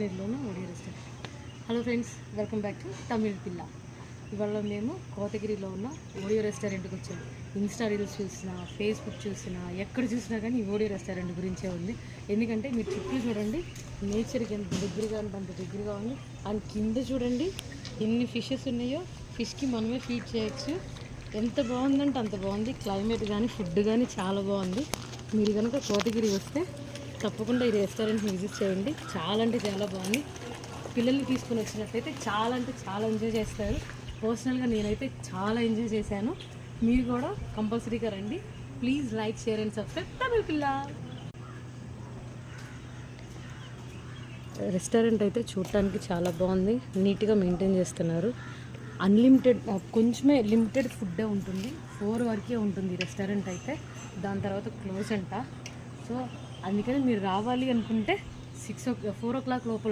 కోతగిరిలోని ఓడియో restaurant. Hello friends, welcome back to Tamil పిల్ల. ఇవాళ మేము కోతగిరిలో ఉన్న ఓడియో రెస్టారెంట్కి వచ్చాము. ఇన్స్టా రీల్స్ చూసినా, ఫేస్బుక్ చూసినా, ఎక్కడ చూసినా కానీ ఈ ఓడియో రెస్టారెంట్ గురించే ఉంది. ఎందుకంటే మీరు చుట్టూ చూడండి, నేచర్కి ఎంత దగ్గరగా అంటే అంత దగ్గరగా ఉంది. అండ్ కింద చూడండి ఎన్ని ఫిషెస్ ఉన్నాయో, ఫిష్కి మనమే ఫీడ్ చేయొచ్చు. ఎంత బాగుందంటే అంత బాగుంది. క్లైమేట్ కానీ ఫుడ్ కానీ చాలా బాగుంది. మీరు కనుక కోతగిరి వస్తే తప్పకుండా ఈ రెస్టారెంట్ని విజిట్ చేయండి. చాలా అంటే చాలా బాగుంది. పిల్లల్ని తీసుకుని వచ్చినట్లయితే చాలా అంటే చాలా ఎంజాయ్ చేస్తారు. పర్సనల్గా నేనైతే చాలా ఎంజాయ్ చేశాను. మీరు కూడా కంపల్సరీగా రండి. Please like, share and subscribe Tamil పిల్ల. రెస్టారెంట్ అయితే చూడటానికి చాలా బాగుంది. నీట్గా మెయింటైన్ చేస్తున్నారు. అన్లిమిటెడ్, కొంచెమే లిమిటెడ్ ఫుడ్డే ఉంటుంది. 4 వరకే ఉంటుంది రెస్టారెంట్ అయితే. దాని తర్వాత క్లోజ్ అంట. సో అందుకని మీరు రావాలి అనుకుంటే 4 o'clock లోపల